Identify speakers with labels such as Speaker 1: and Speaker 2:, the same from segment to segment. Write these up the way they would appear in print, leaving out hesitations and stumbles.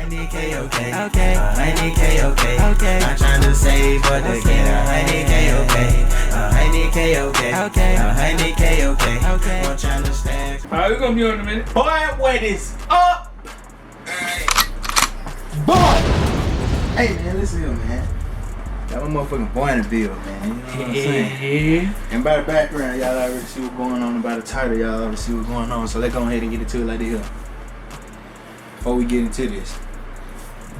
Speaker 1: 100K, okay. 100K, okay. I'm trying to save but to get 100K, okay. 100K, okay. 100K, okay. I'm trying to stack.
Speaker 2: Alright, we're gonna be on in a minute.
Speaker 1: Boy, what is up? Boy! Hey man, listen here, man. That one motherfucking boy in the bill, man. You know what I'm saying?
Speaker 2: Yeah.
Speaker 1: And by the background, y'all already see what's going on. And by the title, y'all already see what's going on. So let's go ahead and get into it like this. Before we get into this,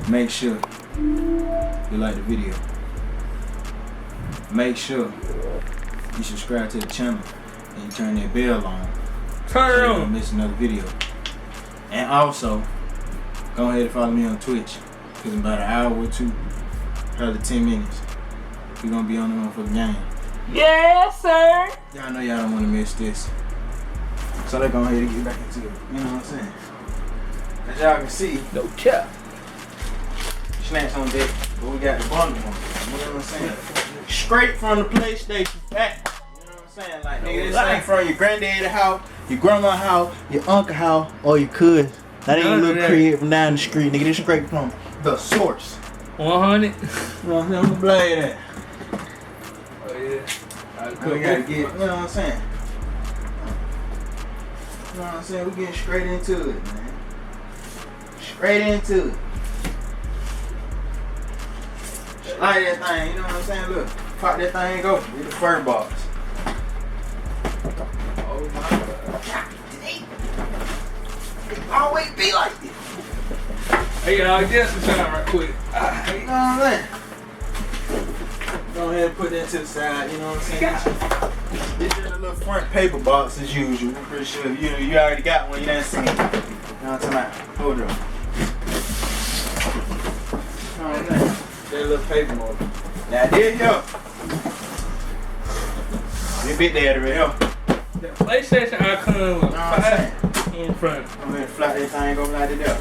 Speaker 1: make sure you like the video. Make sure you subscribe to the channel and you turn that bell on.
Speaker 2: Turn it
Speaker 1: so you
Speaker 2: on.
Speaker 1: don't miss another video. And also, go ahead and follow me on Twitch. Because in about an hour or two, probably 10 minutes, we're going to be on the motherfucking game.
Speaker 2: Yes, sir.
Speaker 1: Y'all know y'all don't want to miss this. So let's go ahead and get back into it. You know what I'm saying? As y'all can see,
Speaker 2: No cap.
Speaker 1: snacks on deck, but we got the bundle one. You know what I'm saying? Straight from the PlayStation pack. You know what I'm saying? Like, nigga, this ain't from your granddaddy house, your grandma house, your uncle house, or your cousin. That ain't a little crib from down the street, nigga. This straight from the source.
Speaker 2: 100.
Speaker 1: You know what I'm saying? I'm blade that.
Speaker 2: Oh yeah.
Speaker 1: We gotta get, you know what I'm saying? You know what I'm saying? We getting straight into it, man. Straight into it. Like that thing, you know what I'm saying? Look, pop that thing go with the fur box.
Speaker 2: Oh my god.
Speaker 1: It always be like this.
Speaker 2: Hey, y'all, get some shine right quick.
Speaker 1: You know what I'm saying? Go ahead and put that to the side, you know what I'm saying? This is a little front paper box as usual. I'm pretty sure you already got one, you done seen it. You know what I'm talking about? Hold on. You know what I'm saying? That little paper mold. Now this here. This bit there right here.
Speaker 2: The PlayStation icon with
Speaker 1: Know what I'm saying?
Speaker 2: 5 in front.
Speaker 1: Go ahead and flat that thing over like that.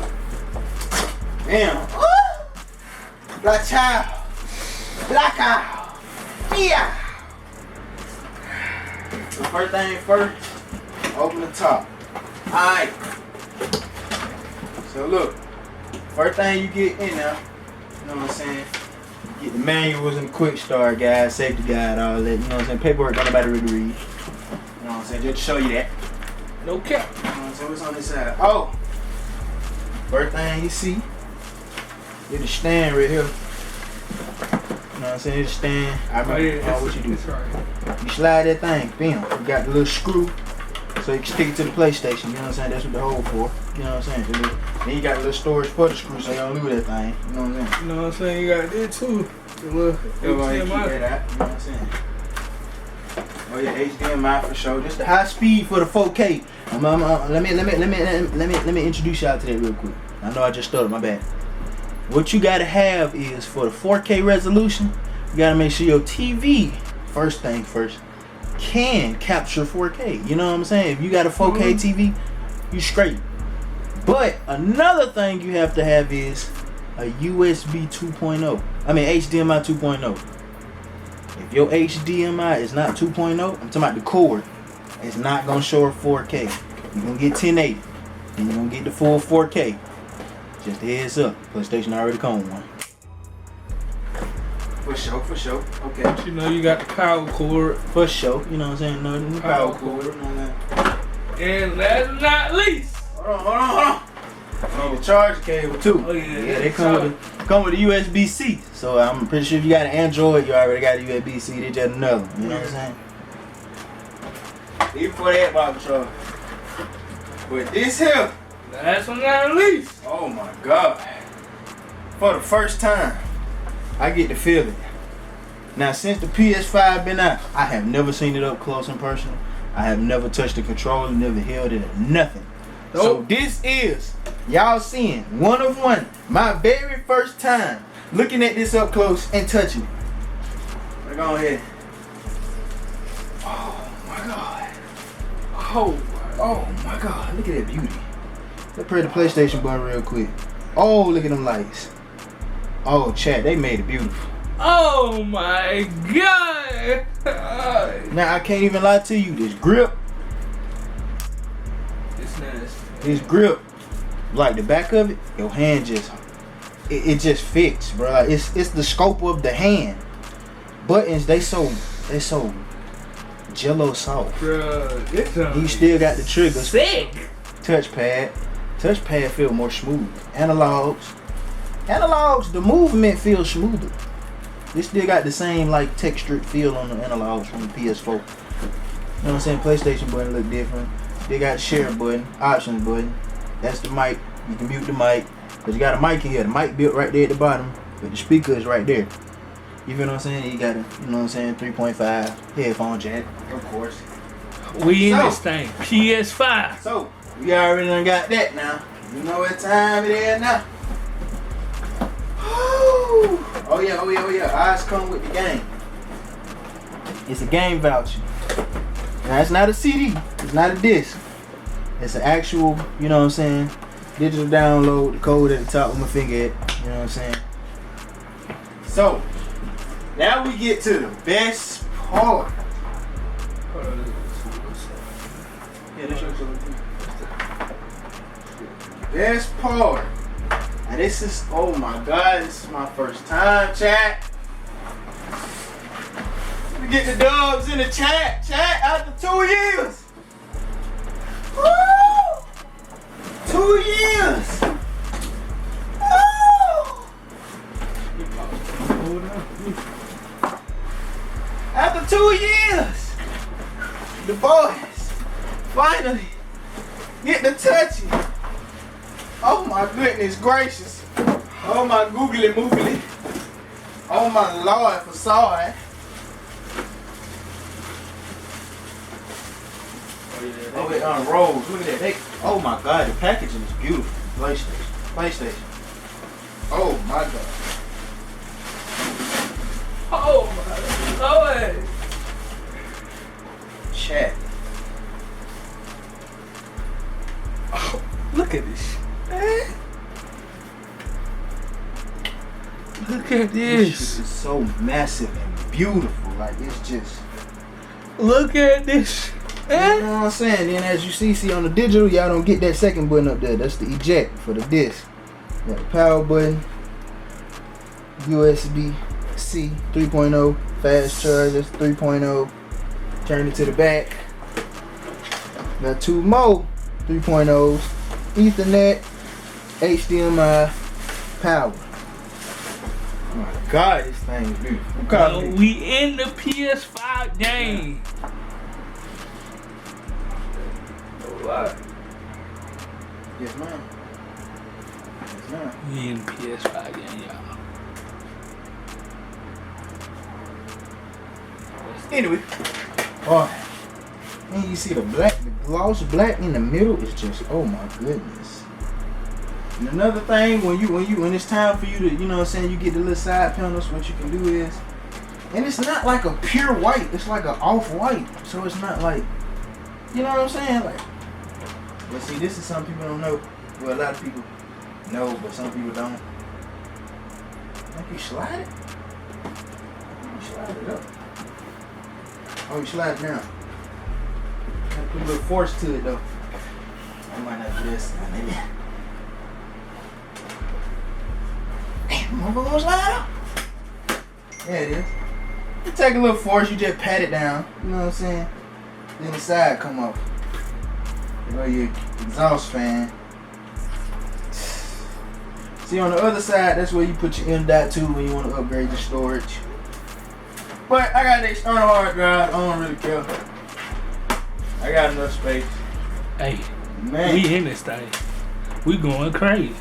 Speaker 1: Damn. Black child. Black out. Yeah. The first thing first, open the top. Alright. So look, first thing you get in there, you know what I'm saying? You get the manuals and the quick start guide, safety guide, all that, you know what I'm saying? Paperwork, don't nobody really read. You know what I'm saying? Just to show you that.
Speaker 2: No cap.
Speaker 1: You know what I'm saying? What's on this side? Oh! First thing you see, is the stand right here. You know what I'm saying? It's a stand. I remember what you do.
Speaker 2: Right.
Speaker 1: You slide that thing, bam. You got the little screw, so you can stick it to the PlayStation. You know what I'm saying? That's what the hole for. You know what I'm saying? Then you got a little storage for the screw, so you don't lose that thing. You know what I'm saying?
Speaker 2: You know what I'm saying? You got this too. The little
Speaker 1: Go ahead and keep
Speaker 2: HDMI.
Speaker 1: that out. You know what I'm saying? Oh yeah, HDMI for sure. Just the high speed for the 4K. Let me introduce y'all to that real quick. I know I just stuttered, my bad. What you gotta have is for the 4K resolution, you gotta make sure your TV, first thing first, can capture 4K. You know what I'm saying? If you got a 4K TV, you straight. But another thing you have to have is a USB 2.0. I mean HDMI 2.0. If your HDMI is not 2.0, I'm talking about the cord, it's not gonna show a 4K. You're gonna get 1080, and you're gonna get the full 4K. Just a heads up, PlayStation already come with one. For sure. Okay.
Speaker 2: You know you got the power cord.
Speaker 1: For sure, you know what I'm saying? No, the power cord. You know what I'm saying?
Speaker 2: And last but not least.
Speaker 1: Hold on. I need the charge cable too.
Speaker 2: Oh yeah.
Speaker 1: Yeah, they come with a USB-C. So I'm pretty sure if you got an Android, you already got a USB-C. They just another one. You know what I'm saying? Even for that box controller. But this here.
Speaker 2: Last but not least.
Speaker 1: Oh my God. For the first time, I get to feel it. Now since the PS5 been out, I have never seen it up close and personal. I have never touched the controller, never held it, nothing.
Speaker 2: Nope.
Speaker 1: So this is, y'all seeing, one of one. My very first time looking at this up close and touching it. Let's go ahead. Oh my God. Oh my God. Look at that beauty. Let's press the PlayStation button real quick. Oh, look at them lights. Oh, chat, they made it beautiful.
Speaker 2: Oh my God.
Speaker 1: Now, I can't even lie to you. This grip,
Speaker 2: It's nasty.
Speaker 1: this grip, like the back of it, your hand just it just fits, bro. Like, it's the scope of the hand. Buttons, they so jello soft.
Speaker 2: Bruh,
Speaker 1: You still got the trigger.
Speaker 2: sick.
Speaker 1: Touchpad feel more smooth. Analogs, the movement feels smoother. They still got the same like textured feel on the analogs from the PS4. You know what I'm saying? PlayStation button look different. They got share button, options button. That's the mic. You can mute the mic. Cause you got a mic in here. The mic built right there at the bottom, but the speaker is right there. You feel what I'm saying? You got a, you know what I'm saying, 3.5 headphone jack, of course.
Speaker 2: We in this thing. PS5.
Speaker 1: So, we already done got that now. You know what time it is now. Oh yeah. Eyes come with the game. It's a game voucher. Now, it's not a CD. It's not a disc. It's an actual, you know what I'm saying, digital download. The code at the top with my finger at. You know what I'm saying? So, now we get to the best part. Best part. Now this is, oh my God, this is my first time, chat. Let me get the dubs in the chat, after 2 years. Woo! 2 years. After 2 years, the boys finally get to touching. Oh my goodness gracious. Oh my googly moogly. Oh my Lord for sorry. Oh, it unrolls. Look at that. Oh my God, the packaging is beautiful. PlayStation. Oh my God.
Speaker 2: Oh my Lord.
Speaker 1: Chat.
Speaker 2: Oh, look at this. Look at
Speaker 1: This
Speaker 2: this.
Speaker 1: shit is so massive and beautiful. Like, it's just.
Speaker 2: Look at this.
Speaker 1: You know what I'm saying? Then as you see on the digital, y'all don't get that second button up there. That's the eject for the disc. Got the power button, USB-C 3.0, fast charge, that's 3.0. Turn it to the back. Got two more 3.0s, Ethernet, HDMI, power. Oh my God, this thing is beautiful.
Speaker 2: We in the PS5 game. What?
Speaker 1: Yes, ma'am. Yes, ma'am.
Speaker 2: We in the PS5 game, y'all.
Speaker 1: Anyway, oh, and you see the gloss black in the middle is just, oh my goodness. And another thing, when it's time for you to, you know what I'm saying, you get the little side panels, what you can do is, and it's not like a pure white, it's like an off-white. So it's not like, you know what I'm saying? Like, but see, this is something people don't know. Well, a lot of people know, but some people don't. Like, you slide it? You slide it up. Oh, you slide it down. Gotta put a little force to it though. I might not do this. Maybe. Damn, motherfucker gonna slide out. There it is. You take a little force, you just pat it down. You know what I'm saying? Then the side come up. You know your exhaust fan. See, on the other side, that's where you put your M.2 when you want to upgrade your storage. But I got the external hard drive. I don't really care. I got enough space.
Speaker 2: Hey,
Speaker 1: Man.
Speaker 2: we in this thing. We going crazy.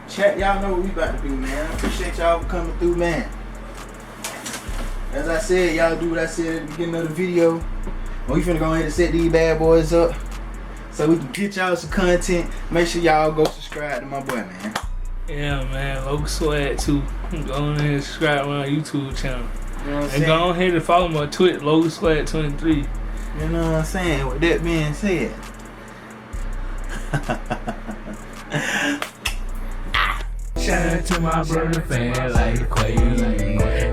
Speaker 1: Chat, y'all know what we about to do, man. I appreciate y'all for coming through, man. As I said, y'all do what I said at the beginning of the video. We finna go ahead and set these bad boys up so we can get y'all some content. Make sure y'all go subscribe to my boy, man.
Speaker 2: Yeah, man. Local Swag too. Go on ahead and subscribe to my YouTube channel.
Speaker 1: You know what I'm
Speaker 2: And
Speaker 1: saying?
Speaker 2: go on ahead and follow my Twitter, Local Swag 23.
Speaker 1: You know what I'm saying? With that being said.
Speaker 2: Shout out to my brother fan like Quay.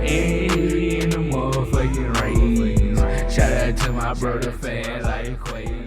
Speaker 2: Hey, in the motherfucking rain. Shout out to my brother fan like Quay.